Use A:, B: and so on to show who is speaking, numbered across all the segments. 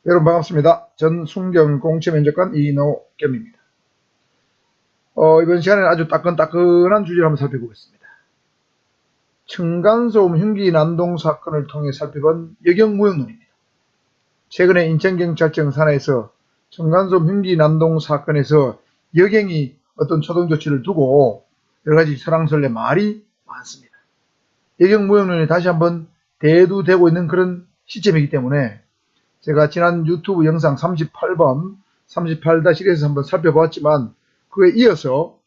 A: 여러분 반갑습니다. 전 순경 공채면접관 이노겸입니다. 이번 시간에는 아주 따끈따끈한 주제를 한번 살펴보겠습니다. 층간소음 흉기 난동 사건을 통해 살펴본 여경무용론입니다. 최근에 인천경찰청 산하에서 층간소음 흉기 난동 사건에서 여경이 어떤 초동 조치를 두고 여러가지 설왕설래 말이 많습니다. 여경무용론이 다시 한번 대두되고 있는 그런 시점이기 때문에 제가 지난 유튜브 영상 38번, 38-1에서 한번 살펴보았지만 그에 이어서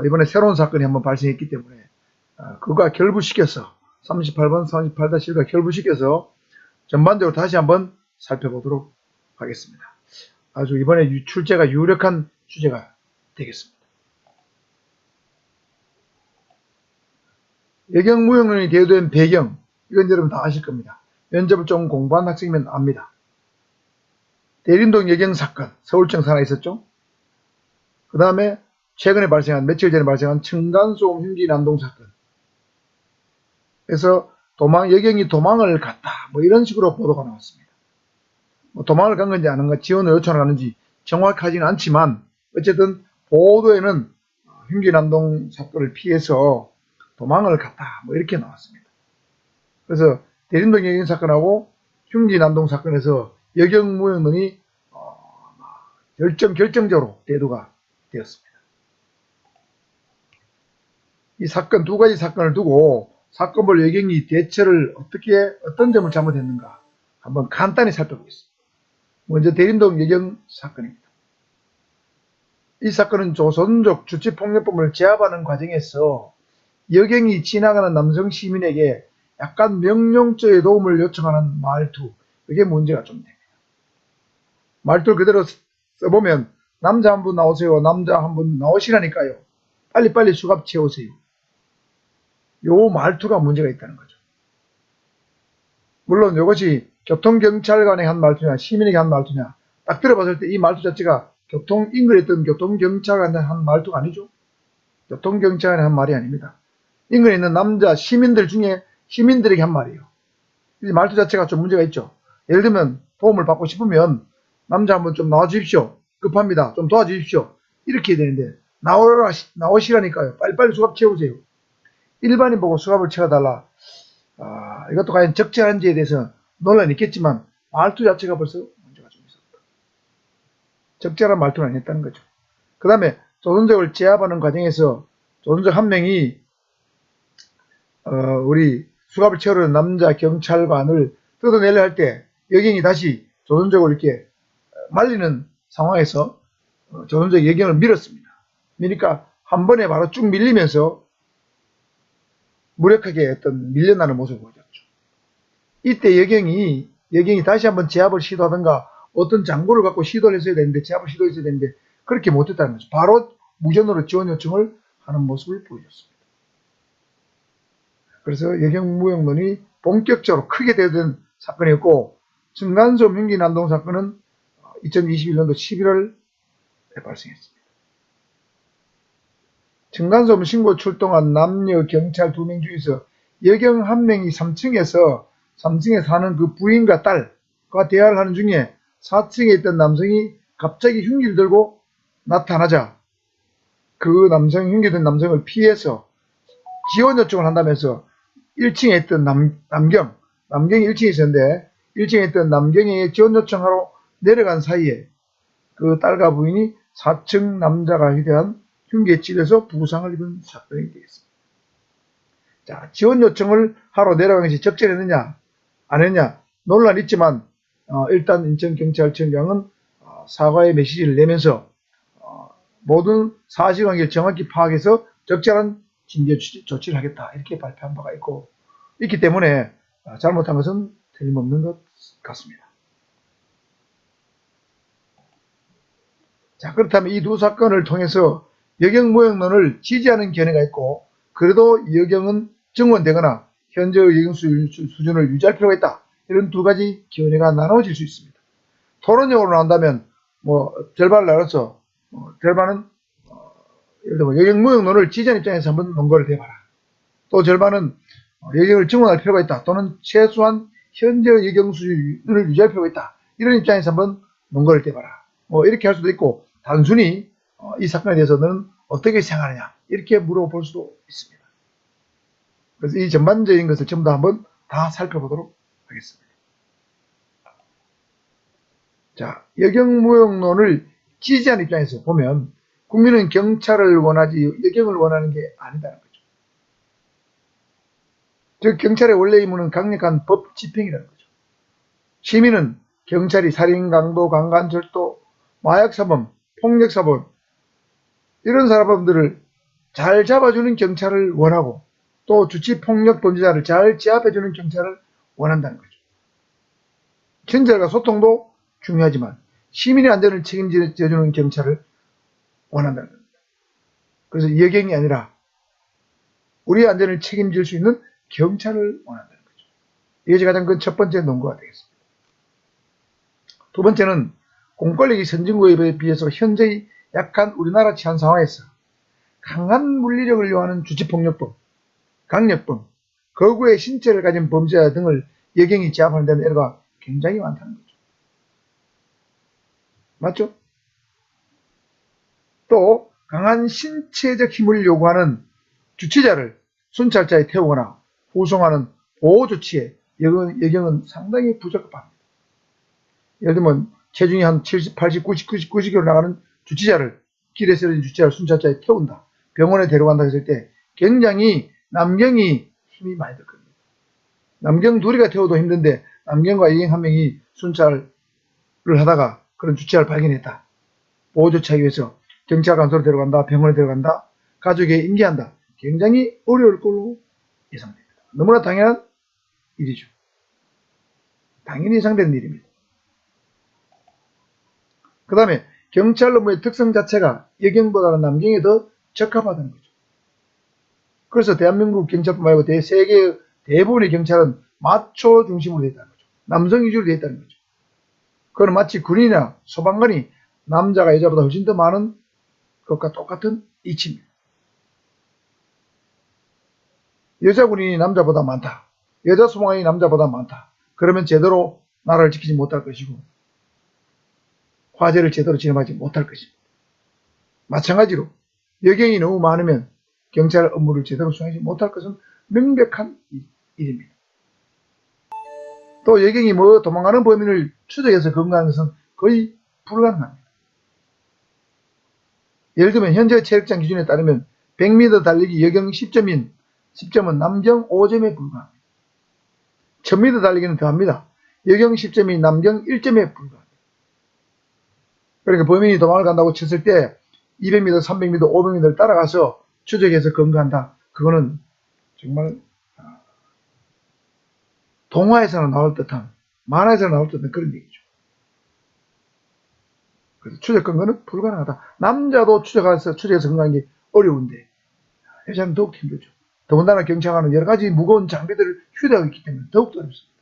A: 이번에 새로운 사건이 한번 발생했기 때문에 그거와 결부시켜서 38번, 38-1과 결부시켜서 전반적으로 다시 한번 살펴보도록 하겠습니다. 아주 이번에 출제가 유력한 주제가 되겠습니다. 여경무용론이 대두된 배경, 이건 여러분 다 아실 겁니다. 면접을 좀 공부한 학생이면 압니다. 대림동 여경 사건, 서울청 산하에 있었죠. 그 다음에 최근에 발생한, 며칠 전에 발생한 층간소음 흉기 난동 사건. 그래서 여경이 도망을 갔다. 뭐 이런 식으로 보도가 나왔습니다. 뭐 도망을 간 건지 아닌가, 지원을 요청을 하는지 정확하지는 않지만, 어쨌든 보도에는 흉기 난동 사건을 피해서 도망을 갔다. 뭐 이렇게 나왔습니다. 그래서 대림동 여경 사건하고 흉기 난동 사건에서 여경무용론이 결정적으로 대두가 되었습니다. 이 사건, 두 가지 사건을 두고 사건별 여경이 대처를 어떤 점을 잘못했는가 한번 간단히 살펴보겠습니다. 먼저 대림동 여경 사건입니다. 이 사건은 조선족 주치폭력범을 제압하는 과정에서 여경이 지나가는 남성 시민에게 약간 명령조의 도움을 요청하는 말투, 그게 문제가 좀 됩니다. 말투를 그대로 써보면 남자 한 분 나오세요, 남자 한 분 나오시라니까요, 빨리빨리 수갑 채우세요. 요 말투가 문제가 있다는 거죠. 물론 이것이 교통경찰관이 한 말투냐 시민에게 한 말투냐, 딱 들어봤을 때 이 말투 자체가 인근에 있던 교통경찰관이 한 말투가 아니죠. 교통경찰관이 한 말이 아닙니다. 인근에 있는 남자 시민들 중에 시민들에게 한 말이에요. 이 말투 자체가 좀 문제가 있죠. 예를 들면 도움을 받고 싶으면 남자 한번 좀 나와주십시오. 급합니다. 좀 도와주십시오. 이렇게 해야 되는데 나오시라니까요. 빨리빨리 수갑 채우세요. 일반인 보고 수갑을 채워달라. 이것도 과연 적절한지에 대해서 논란이 있겠지만 말투 자체가 벌써 문제가 좀 있었다. 적절한 말투는 아니었다는 거죠. 그 다음에 조선족을 제압하는 과정에서 조선족 한 명이 우리 수갑을 채우는 남자 경찰관을 뜯어내려 할 때 여경이 다시 조선족을 이렇게 말리는 상황에서 조선족 여경을 밀었습니다. 그러니까 한 번에 바로 쭉 밀리면서 무력하게 어떤 밀려나는 모습을 보여줬죠. 이때 여경이 다시 한번 제압을 시도하던가 어떤 장구를 갖고 시도를 했어야 되는데, 제압을 시도했어야 되는데 그렇게 못했다는 거죠. 바로 무전으로 지원 요청을 하는 모습을 보여줬습니다. 그래서 여경무용론이 본격적으로 크게 대두된 사건이었고, 층간소음 흉기 난동 사건은 2021년도 11월에 발생했습니다. 층간소음 신고 출동한 남녀 경찰 2명 중에서 여경 1명이 3층에 사는 그 부인과 딸과 대화를 하는 중에 4층에 있던 남성이 갑자기 흉기를 들고 나타나자 그 흉기 든 남성을 피해서 지원 요청을 한다면서 1층에 있던 남경이 1층에 있었는데 1층에 있던 남경에게 지원 요청하러 내려간 사이에 그 딸과 부인이 4층 남자가 휴대한 흉기에 찔려서 부상을 입은 사건이 되겠습니다. 자, 지원 요청을 하러 내려간 것이 적절했느냐 안 했느냐 논란이 있지만 일단 인천경찰청장은 사과의 메시지를 내면서 모든 사실관계를 정확히 파악해서 적절한 징계 조치를 하겠다, 이렇게 발표한 바가 있기 때문에 잘못한 것은 틀림없는 것 같습니다. 자, 그렇다면 이 두 사건을 통해서 여경무용론을 지지하는 견해가 있고, 그래도 여경은 증원되거나 현재의 여경 수준을 유지할 필요가 있다, 이런 두 가지 견해가 나눠질 수 있습니다. 토론형으로 나온다면 절반을 나눠서 절반은 예를 들면 여경무용론을 지지하는 입장에서 한번 논거를 대봐라. 또 절반은 여경을 증원할 필요가 있다, 또는 최소한 현재의 여경 수준을 유지할 필요가 있다, 이런 입장에서 한번 논거를 떼봐라. 뭐 이렇게 할 수도 있고 단순히 이 사건에 대해서 너는 어떻게 생각하느냐 이렇게 물어볼 수도 있습니다. 그래서 이 전반적인 것을 전부 다 한번 다 살펴보도록 하겠습니다. 자, 여경무용론을 지지하는 입장에서 보면 국민은 경찰을 원하지 여경을 원하는 게 아니다는 거죠. 즉 경찰의 원래 임무는 강력한 법 집행이라는 거죠. 시민은 경찰이 살인, 강도, 강간, 절도, 마약사범, 폭력사범 이런 사람들을 잘 잡아주는 경찰을 원하고 또 주치폭력 범죄자를 잘 제압해주는 경찰을 원한다는 거죠. 경찰과 소통도 중요하지만 시민의 안전을 책임져주는 경찰을 원한다는 겁니다. 그래서 여경이 아니라 우리의 안전을 책임질 수 있는 경찰을 원한다는 거죠. 이것이 가장 큰 첫 번째 논거가 되겠습니다. 두 번째는 공권력이 선진국에 비해서 현재의 약한 우리나라 치안 상황에서 강한 물리력을 요하는 주치폭력범, 강력범, 거구의 신체를 가진 범죄자 등을 여경이 제압하는 데는 애가 굉장히 많다는 거죠. 맞죠? 또 강한 신체적 힘을 요구하는 주치자를 순찰자에 태우거나 후송하는 보호조치에 여경은 상당히 부적합합니다. 예를 들면 체중이 한 70, 80, 90kg 나가는 주치자를 길에 쓰러진 주치자를 순찰자에 태운다. 병원에 데려간다 했을 때 굉장히 남경이 힘이 많이 들 겁니다. 남경 둘이가 태워도 힘든데 남경과 여경 한 명이 순찰을 하다가 그런 주치자를 발견했다. 보호조치하기 위해서 경찰관소로 데려간다. 병원에 데려간다. 가족에 인계한다. 굉장히 어려울 걸로 예상됩니다. 너무나 당연한 일이죠. 당연히 예상되는 일입니다. 그 다음에 경찰 업무의 특성 자체가 여경보다는 남경이 더 적합하다는 거죠. 그래서 대한민국 경찰뿐만 말고 세계 대부분의 경찰은 마초 중심으로 되어 있다는 거죠. 남성 위주로 되어 있다는 거죠. 그건 마치 군인이나 소방관이 남자가 여자보다 훨씬 더 많은 것과 똑같은 이치입니다. 여자 군인이 남자보다 많다. 여자 소방관이 남자보다 많다. 그러면 제대로 나라를 지키지 못할 것이고 화재를 제대로 진압하지 못할 것입니다. 마찬가지로 여경이 너무 많으면 경찰 업무를 제대로 수행하지 못할 것은 명백한 일입니다. 또 여경이 도망가는 범인을 추적해서 검거하는 것은 거의 불가능합니다. 예를 들면 현재 체력장 기준에 따르면 100m 달리기 여경 10점인 10점은 남경 5점에 불과합니다. 1000m 달리기는 더합니다. 여경 10점이 남경 1점에 불과합니다. 그러니까 범인이 도망을 간다고 쳤을 때 200m, 300m, 500m를 따라가서 추적해서 검거한다. 그거는 정말 동화에서는 나올 듯한, 만화에서 나올 듯한 그런 얘기죠. 그래서 추적 검거는 불가능하다. 남자도 추적해서 검거하는 게 어려운데 여자는 더욱 힘들죠. 더군다나 경찰관은 여러 가지 무거운 장비들을 휴대하고 있기 때문에 더욱 어렵습니다.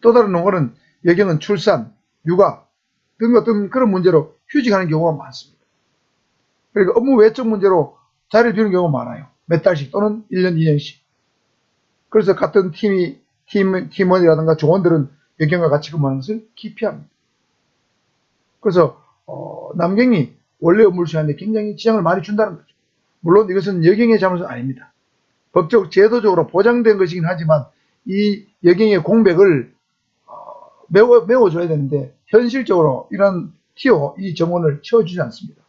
A: 또 다른 논거는 여경은 출산, 육아 등 어떤 그런 문제로 휴직하는 경우가 많습니다. 그러니까 업무 외적 문제로 자리를 비우는 경우가 많아요. 몇 달씩 또는 1년, 2년씩. 그래서 같은 팀원이라든가 조원들은 여경과 같이 근무하는 것을 기피합니다. 그래서 남경이 원래 업무를 수행하는데 굉장히 지장을 많이 준다는 거죠. 물론 이것은 여경의 잘못은 아닙니다. 법적 제도적으로 보장된 것이긴 하지만 이 여경의 공백을 메워줘야 되는데 현실적으로 이런 이 정원을 채워주지 않습니다.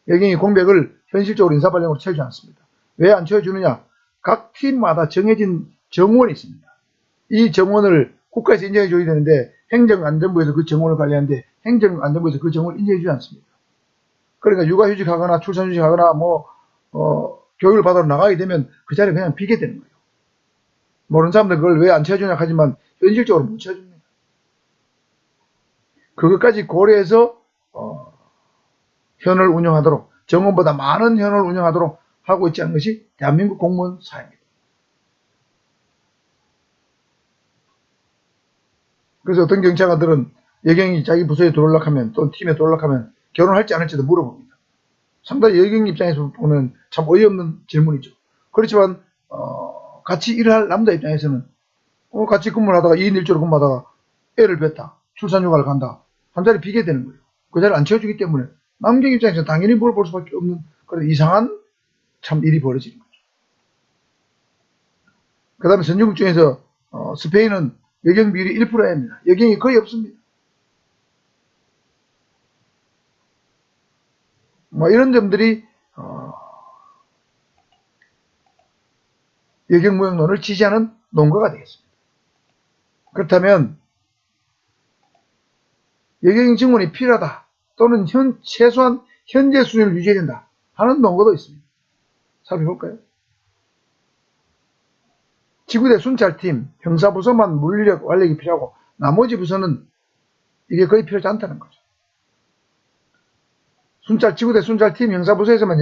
A: 여경의 공백을 현실적으로 인사발령으로 채워주지 않습니다. 왜 안 채워주느냐? 각 팀마다 정해진 정원이 있습니다. 이 정원을 국가에서 인정해줘야 되는데 행정안전부에서 그 정원을 관리하는데 행정안전부에서 그 정원을 인정해주지 않습니다. 그러니까 육아휴직하거나 출산휴직하거나 교육을 받으러 나가게 되면 그 자리에 그냥 비게 되는 거예요. 모르는 사람들 그걸 왜 안 채워주냐 하지만 현실적으로 못 채워줍니다. 그것까지 고려해서 현을 운영하도록 정원보다 많은 현을 운영하도록 하고 있지 않은 것이 대한민국 공무원 사회입니다. 그래서 어떤 경찰관들은 여경이 자기 부서에 들어오려고 하면 또 팀에 들어오려고 하면 결혼할지 안 할지도 물어봅니다. 상당히 여경 입장에서 보면 참 어이없는 질문이죠. 그렇지만 같이 일할 남자 입장에서는 같이 근무를 하다가 2인 1조로 근무하다가 애를 뱄다. 출산휴가를 간다. 한 자리 비게 되는 거예요. 그 자리를 안 채워주기 때문에 남경 입장에서 당연히 물어볼 수밖에 없는 그런 이상한 참 일이 벌어지는 거죠. 그 다음에 선진국 중에서 스페인은 여경 비율이 1%입니다. 여경이 거의 없습니다. 뭐 이런 점들이 여경무역론을 지지하는 논거가 되겠습니다. 그렇다면 여경 증원이 필요하다 또는 최소한 현재 수준을 유지해야 된다 하는 논거도 있습니다. 살펴볼까요? 지구대 순찰팀, 형사부서만 물리력 완력이 필요하고 나머지 부서는 이게 거의 필요하지 않다는 거죠. 지구대 순찰팀, 형사부서에서만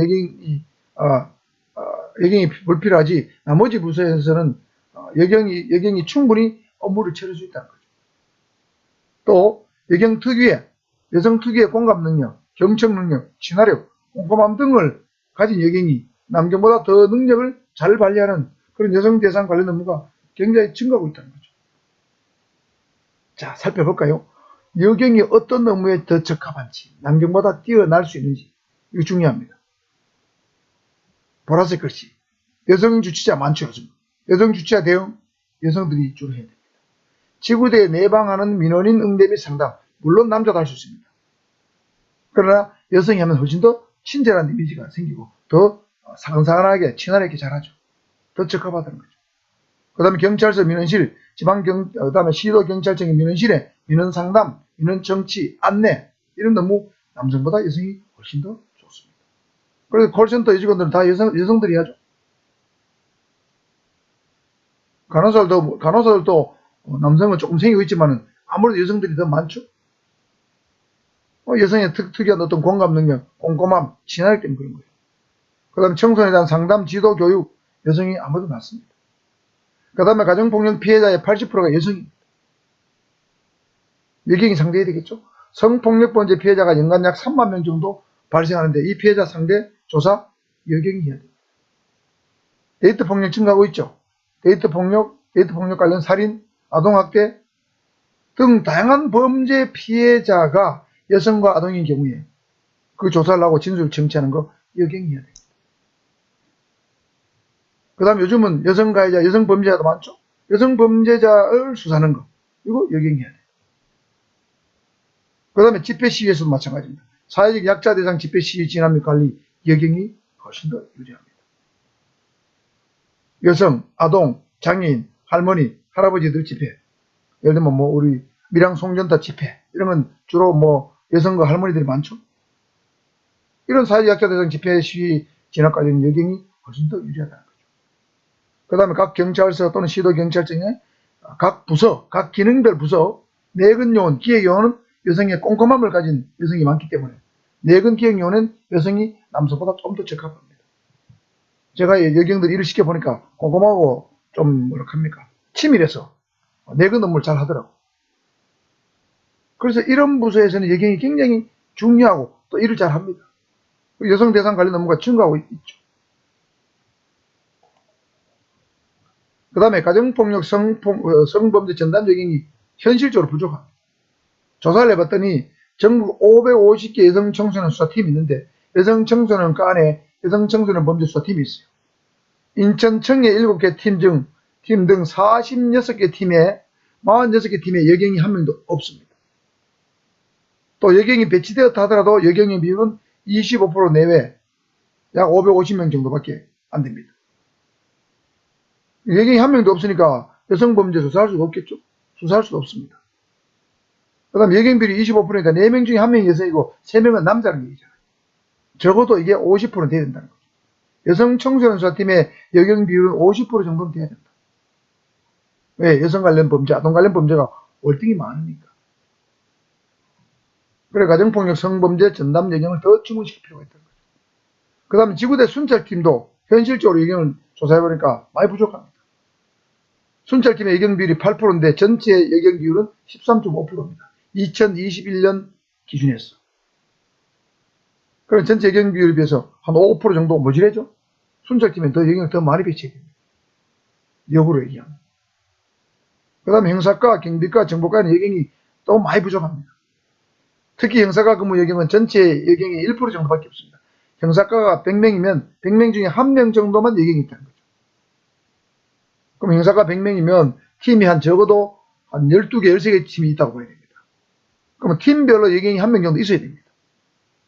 A: 여경이 불필요하지 나머지 부서에서는 여경이 충분히 업무를 처리할 수 있다는 거죠. 또 여성 특유의 공감 능력, 경청 능력, 친화력, 꼼꼼함 등을 가진 여경이 남경보다 더 능력을 잘 발휘하는 그런 여성 대상 관련 업무가 굉장히 증가하고 있다는 거죠. 자, 살펴볼까요? 여경이 어떤 업무에 더 적합한지, 남경보다 뛰어날 수 있는지, 이거 중요합니다. 보라색 글씨. 여성 주치자 많죠, 요즘. 여성 주치자 대응, 여성들이 주로 해야 됩니다. 지구대에 내방하는 민원인 응대 및 상담, 물론 남자도 할 수 있습니다. 그러나 여성이 하면 훨씬 더 친절한 이미지가 생기고, 더 상상하게, 친화력있게 잘하죠. 더 적합하다는 거죠. 그 다음에 경찰서 민원실, 그 다음에 시도경찰청의 민원실에 민원 상담, 민원 정치, 안내, 이런 업무 남성보다 여성이 훨씬 더 좋습니다. 그래서 콜센터 직원들은 다 여성들이 하죠. 간호사들도 남성은 조금 생기고 있지만 아무래도 여성들이 더 많죠. 여성의 특유한 어떤 공감 능력, 꼼꼼함, 친화력 때문에 그런 거예요. 그 다음에 청소년에 대한 상담, 지도, 교육, 여성이 아무래도 많습니다. 그 다음에 가정폭력 피해자의 80%가 여성입니다. 여경이 상대해야 되겠죠. 성폭력범죄 피해자가 연간 약 3만 명 정도 발생하는데 이 피해자 상대 조사 여경이 해야 됩니다. 데이트폭력 증가하고 있죠. 데이트폭력 관련 살인, 아동학대 등 다양한 범죄 피해자가 여성과 아동인 경우에 그 조사를 하고 진술을 청취하는 거 여경이 해야 됩니다. 그 다음 요즘은 여성 가해자, 여성 범죄자도 많죠. 여성 범죄자를 수사하는 거 이거 여경이 해야 돼요. 그 다음에 집회 시위에서도 마찬가지입니다. 사회적 약자 대상 집회 시위 진압 관리 여경이 훨씬 더 유리합니다. 여성, 아동, 장애인, 할머니, 할아버지들 집회 예를 들면 우리 밀양 송전타 집회 이런 건 주로 여성과 할머니들이 많죠. 이런 사회적 약자 대상 집회 시위 진압 관리는 여경이 훨씬 더 유리하다는 거죠. 그 다음에 각 경찰서 또는 시도경찰청의 각 부서, 각 기능별 부서, 내근요원, 기획요원은 여성의 꼼꼼함을 가진 여성이 많기 때문에 내근 기획요원은 여성이 남성보다 좀 더 적합합니다. 제가 여경들 일을 시켜보니까 꼼꼼하고 좀 치밀해서 내근 업무를 잘 하더라고. 그래서 이런 부서에서는 여경이 굉장히 중요하고 또 일을 잘 합니다. 여성 대상 관련 업무가 증가하고 있죠. 그 다음에 가정폭력 성범죄 전담 여경이 현실적으로 부족합니다. 조사를 해봤더니 전국 550개 여성 청소년 수사팀이 있는데 여성 청소년과 안에 여성 청소년 범죄 수사팀이 있어요. 인천청의 7개 팀 등 46개 팀에 46개 팀에 여경이 한 명도 없습니다. 또 여경이 배치되었다 하더라도 여경의 비율은 25% 내외 약 550명 정도밖에 안 됩니다. 여경이 한 명도 없으니까 여성범죄 수사할 수가 없겠죠. 수사할 수가 없습니다. 그 다음 여경 비율이 25%니까 4명 중에 1명이 여성이고 3명은 남자라는 얘기잖아요. 적어도 이게 50% 돼야 된다는 거죠. 여성 청소년 수사팀의 여경 비율은 50% 정도는 돼야 된다. 왜? 여성 관련 범죄, 아동 관련 범죄가 월등히 많으니까. 그래 가정폭력 성범죄 전담 여경을 더 증원시킬 필요가 있다는 거죠. 그 다음에 지구대 순찰팀도 현실적으로 여경을 조사해보니까 많이 부족합니다. 순찰팀의 여경 비율이 8%인데 전체 여경 비율은 13.5%입니다. 2021년 기준에서. 그럼 전체 여경 비율에 비해서 한 5% 정도 모자라죠? 순찰팀에 더 여경을 더 많이 배치해야 됩니다. 역으로 얘기하면. 그 다음에 형사과, 경비과, 정보과는 여경이 또 많이 부족합니다. 특히 형사과 근무 여경은 전체 여경의 1% 정도밖에 없습니다. 형사과가 100명이면 100명 중에 1명 정도만 여경이 있다는 거죠. 그럼 형사과 100명이면 팀이 한 적어도 한 12개, 13개 팀이 있다고 봐야 됩니다. 그러면 팀별로 여경이 1명 정도 있어야 됩니다.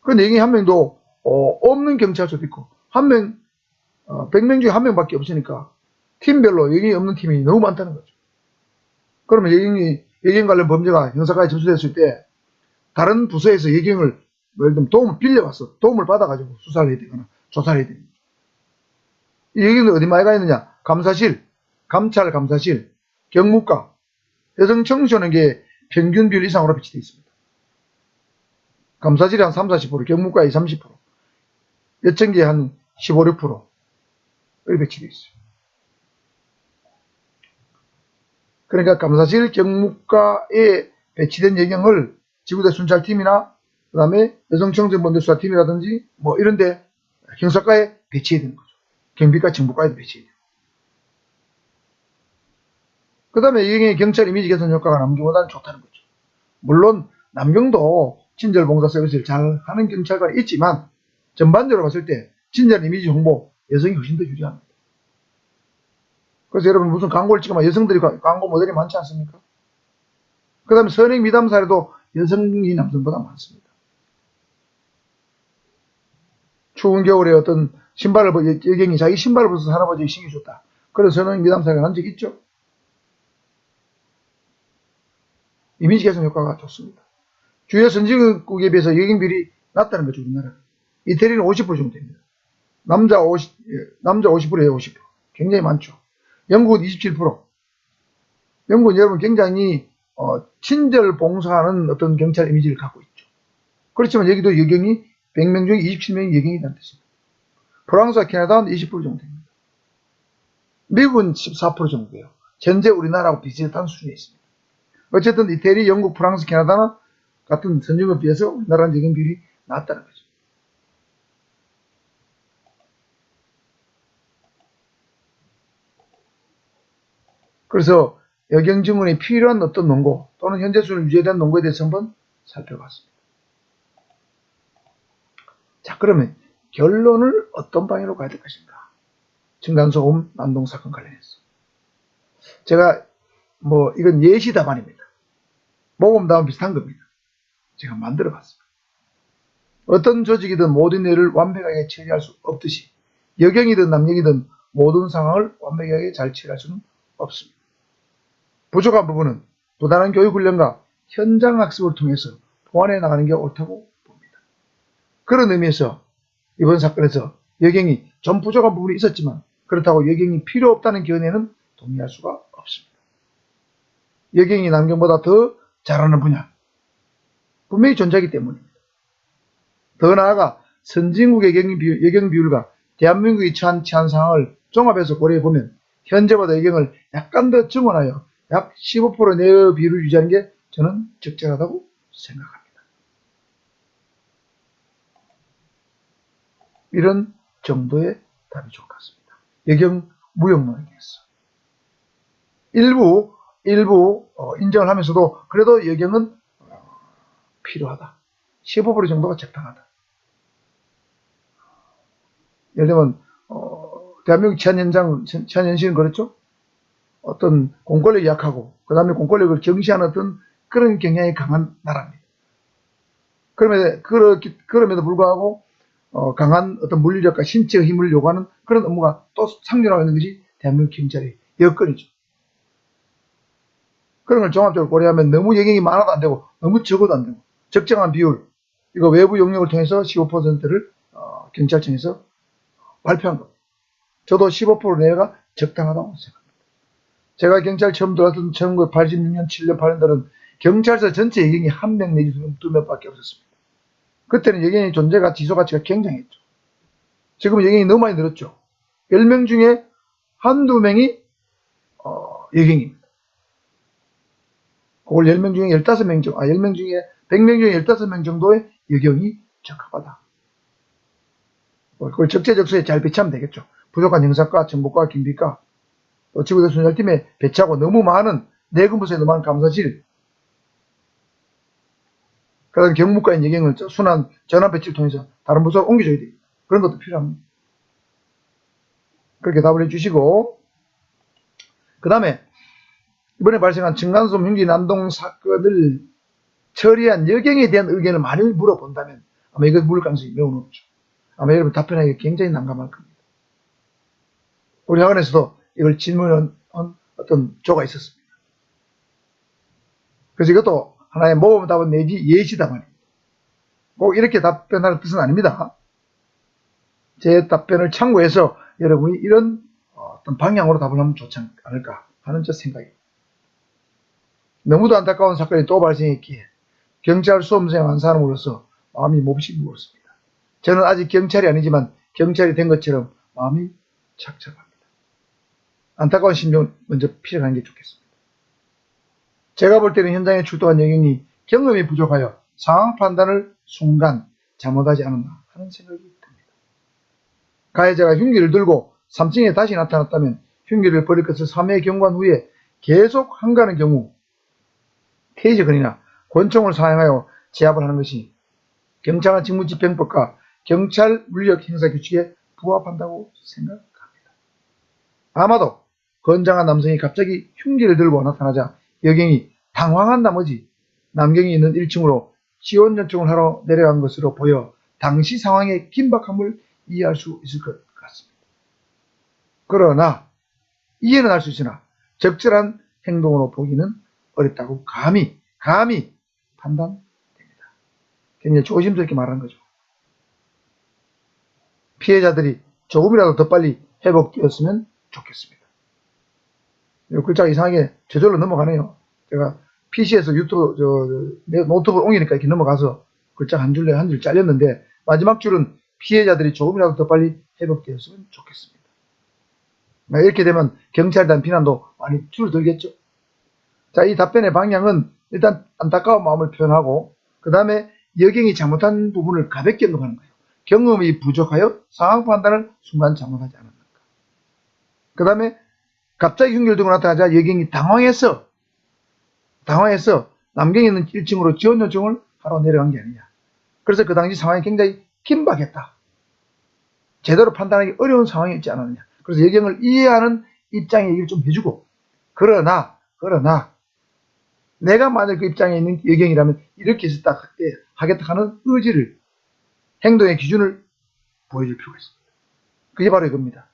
A: 그런데 여경이 1명도 없는 경찰서도 있고 100명 중에 1명밖에 없으니까 팀별로 여경이 없는 팀이 너무 많다는 거죠. 그러면 여경 관련 범죄가 형사과에 접수됐을 때 다른 부서에서 여경을 예를 들면 도움을 빌려와서 도움을 받아가지고 수사를 해야 되거나 조사를 해야 됩니다. 이 여경은 어디 많이 가 있느냐? 감사실, 감찰 감사실, 경무과, 여성 청소년계 평균 비율 이상으로 배치되어 있습니다. 감사실이 한 30-40%, 경무과에 30%, 여청계에 한 15-16% 이렇게 배치되어 있어요. 그러니까 감사실, 경무과에 배치된 여경을 지구대 순찰팀이나 그 다음에 여성청소년범죄수사팀이라든지 뭐 이런데 형사과에 배치해야 되는 거죠. 경비과, 정보과에도 배치해야 돼요. 그 다음에 여경의 경찰 이미지 개선 효과가 남경보다는 좋다는 거죠. 물론 남경도 친절봉사 서비스를 잘 하는 경찰관이 있지만 전반적으로 봤을 때 친절 이미지 홍보 여성이 훨씬 더 유리합니다. 그래서 여러분 무슨 광고를 찍으면 여성들이 광고 모델이 많지 않습니까? 그 다음에 선행 미담 사례도 여성이 남성보다 많습니다. 추운 겨울에 어떤 신발을, 여경이 자기 신발을 벗어서 할아버지에게 신겨줬다. 그래서 선행 미담 사례가 난 적 있죠? 이미지 개선 효과가 좋습니다. 주요 선진국에 비해서 여경 비율이 낮다는 거죠, 우리나라. 이태리는 50% 정도 됩니다. 남자 50%예요, 50%. 굉장히 많죠. 영국은 27%. 영국은 여러분 굉장히 친절 봉사하는 어떤 경찰 이미지를 갖고 있죠. 그렇지만 여기도 여경이 100명 중에 27명이 여경이라는 뜻입니다. 프랑스와 캐나다는 20% 정도 됩니다. 미국은 14% 정도예요. 현재 우리나라하고 비슷한 수준에 있습니다. 어쨌든 이태리, 영국, 프랑스, 캐나다는 같은 선진국에 비해서 우리나라는 여경 비율이 낮다는 거죠. 그래서 여경 증언이 필요한 어떤 논고 또는 현재 수준을 유지해야 되는 논고에 대해서 한번 살펴봤습니다. 자, 그러면 결론을 어떤 방향으로 가야 될 것인가? 층간소음 난동사건 관련해서. 제가 이건 예시 답안입니다. 모범 답안 비슷한 겁니다. 제가 만들어 봤습니다. 어떤 조직이든 모든 일을 완벽하게 처리할 수 없듯이 여경이든 남경이든 모든 상황을 완벽하게 잘 처리할 수는 없습니다. 부족한 부분은 부단한 교육훈련과 현장학습을 통해서 보완해 나가는 게 옳다고 봅니다. 그런 의미에서 이번 사건에서 여경이 좀 부족한 부분이 있었지만 그렇다고 여경이 필요 없다는 견해는 동의할 수가 없습니다. 여경이 남경보다 더 잘하는 분야 분명히 존재하기 때문입니다. 더 나아가 선진국의 여경 비율과 대한민국이 처한 상황을 종합해서 고려해보면 현재보다 여경을 약간 더 증원하여 약 15% 내의 비율을 유지하는 게 저는 적절하다고 생각합니다. 이런 정도의 답이 좋을 것 같습니다. 여경 무용론에 대해서. 일부 인정을 하면서도 그래도 여경은 필요하다. 15% 정도가 적당하다. 예를 들면 대한민국 치안현실은 그렇죠? 어떤 공권력이 약하고 그 다음에 공권력을 경시하는 어떤 그런 경향이 강한 나라입니다. 그럼에도 불구하고 강한 어떤 물리력과 신체의 힘을 요구하는 그런 업무가 또 상존하고 있는 것이 대한민국 경찰의 여건이죠. 그런 걸 종합적으로 고려하면 너무 여경이 많아도 안 되고 너무 적어도 안 되고 적정한 비율, 이거 외부 용역을 통해서 15%를 경찰청에서 발표한 겁니다. 저도 15% 내외가 적당하다고 생각합니다. 제가 경찰 처음 들어왔던 1986년, 7년, 8년들은 경찰서 전체 여경이 1명 내지 2명밖에 없었습니다. 그때는 여경의 존재가 지속가치가 굉장했죠. 지금은 여경이 너무 많이 늘었죠. 10명 중에 한두 명이 여경입니다. 그걸 10명 중에 15명 정도, 10명 중에 100명 중에 15명 정도의 여경이 적합하다. 그걸 적재적소에 잘 배치하면 되겠죠. 부족한 형사과, 정보과, 경비과, 또 지구대 순찰팀에 배치하고 너무 많은 내근부서에 넘어간 감사실, 그다음 경무과인 예경을 순환 전환 배치를 통해서 다른 부서로 옮겨줘야 됩니다. 그런 것도 필요합니다. 그렇게 답을 해주시고, 그 다음에 이번에 발생한 층간소음 흉기 난동 사건을 처리한 여경에 대한 의견을 많이 물어본다면 아마 이거 물을 가능성이 매우 높죠. 아마 여러분 답변하기 굉장히 난감할 겁니다. 우리 학원에서도 이걸 질문한 어떤 조가 있었습니다. 그래서 이것도 하나의 모범 답은 내지 예시 답안입니다. 꼭 이렇게 답변할 뜻은 아닙니다. 제 답변을 참고해서 여러분이 이런 어떤 방향으로 답을 하면 좋지 않을까 하는 저 생각입니다. 너무도 안타까운 사건이 또 발생했기에 경찰 수험생 한 사람으로서 마음이 몹시 무겁습니다. 저는 아직 경찰이 아니지만 경찰이 된 것처럼 마음이 착잡합니다. 안타까운 심정을 먼저 피력하는 게 좋겠습니다. 제가 볼 때는 현장에 출동한 여경이 경험이 부족하여 상황 판단을 순간 잘못하지 않았나 하는 생각이 듭니다. 가해자가 흉기를 들고 3층에 다시 나타났다면 흉기를 버릴 것을 3회 경관 후에 계속 한가하는 경우 테이저건이나 권총을 사용하여 제압을 하는 것이 경찰관 직무집행법과 경찰 물리력 행사 규칙에 부합한다고 생각합니다. 아마도 건장한 남성이 갑자기 흉기를 들고 나타나자 여경이 당황한 나머지 남경이 있는 1층으로 지원 요청을 하러 내려간 것으로 보여 당시 상황의 긴박함을 이해할 수 있을 것 같습니다. 그러나 이해는 할 수 있으나 적절한 행동으로 보기는 어렵다고 감히 판단됩니다. 굉장히 조심스럽게 말하는 거죠. 피해자들이 조금이라도 더 빨리 회복되었으면 좋겠습니다. 이 글자가 이상하게 저절로 넘어가네요. 제가 PC에서 노트북 옮기니까 이렇게 넘어가서 글자 한 줄 잘렸는데 마지막 줄은 피해자들이 조금이라도 더 빨리 회복되었으면 좋겠습니다. 이렇게 되면 경찰에 대한 비난도 많이 줄어들겠죠. 자, 이 답변의 방향은 일단 안타까운 마음을 표현하고 그 다음에 여경이 잘못한 부분을 가볍게 언급하는 거예요. 경험이 부족하여 상황 판단을 순간 잘못하지 않았는가. 그 다음에 갑자기 흉기를 들고 나타나자 여경이 당황해서 남경에 있는 1층으로 지원 요청을 하러 내려간 게 아니냐. 그래서 그 당시 상황이 굉장히 긴박했다. 제대로 판단하기 어려운 상황이었지 않았느냐. 그래서 여경을 이해하는 입장의 얘기를 좀 해주고 그러나 내가 만약 그 입장에 있는 여경이라면 이렇게 했었다 하겠다 하는 의지를 행동의 기준을 보여줄 필요가 있습니다. 그게 바로 이겁니다.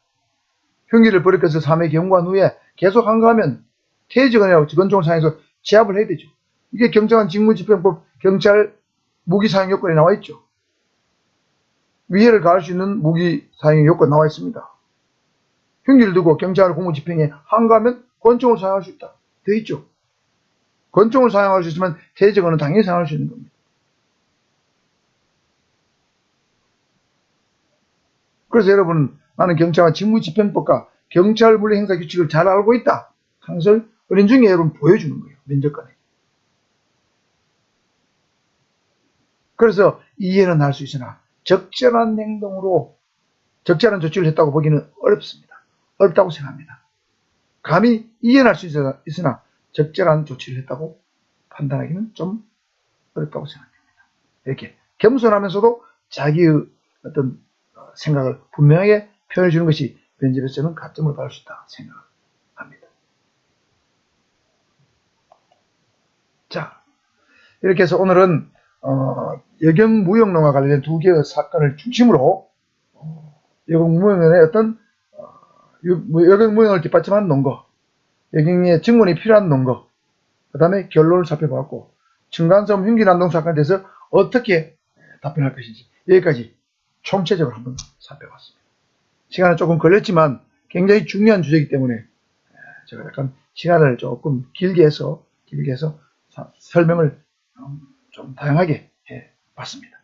A: 흉기를 버릴 것을 3회 경고한 후에 계속 한가하면 퇴직원이라고 권총을 사용해서 제압을 해야 되죠. 이게 경찰관 직무집행법 경찰 무기 사용 요건에 나와 있죠. 위해를 가할 수 있는 무기 사용 요건 나와 있습니다. 흉기를 들고 경찰 공무집행에 한가하면 권총을 사용할 수 있다. 되어 있죠. 권총을 사용할 수 있으면 퇴직원은 당연히 사용할 수 있는 겁니다. 그래서 여러분 나는 경찰관 직무집행법과 경찰 물리 행사 규칙을 잘 알고 있다. 하는 것을 은연중에 여러분 보여주는 거예요. 면접관에. 그래서 이해는 할 수 있으나 적절한 행동으로 적절한 조치를 했다고 보기는 어렵습니다. 어렵다고 생각합니다. 감히 이해는 할 수 있으나 적절한 조치를 했다고 판단하기는 좀 어렵다고 생각합니다. 이렇게 겸손하면서도 자기의 어떤 생각을 분명하게 표현해 주는 것이 면접에서는 가점을 받을 수 있다 생각합니다. 자, 이렇게 해서 오늘은 여경 무용론과 관련된 두 개의 사건을 중심으로 여경 무용론의 어떤 여경 무용을 뒷받침하는 논거, 여경의 증언이 필요한 논거, 그 다음에 결론을 살펴봤고 층간소음 흉기 난동 사건에 대해서 어떻게 답변할 것인지 여기까지 총체적으로 한번 살펴봤습니다. 시간은 조금 걸렸지만 굉장히 중요한 주제이기 때문에 제가 약간 시간을 조금 길게 해서 설명을 좀 다양하게 해봤습니다.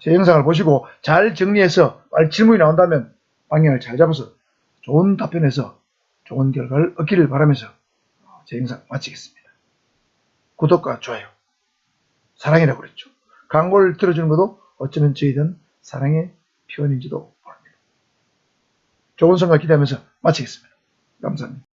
A: 제 영상을 보시고 잘 정리해서 질문이 나온다면 방향을 잘 잡아서 좋은 답변에서 좋은 결과를 얻기를 바라면서 제 영상 마치겠습니다. 구독과 좋아요, 사랑이라고 그랬죠. 광고를 들어주는 것도 어쩌면 저희는 사랑의 표현인지도 모릅니다. 좋은 성과 기대하면서 마치겠습니다. 감사합니다.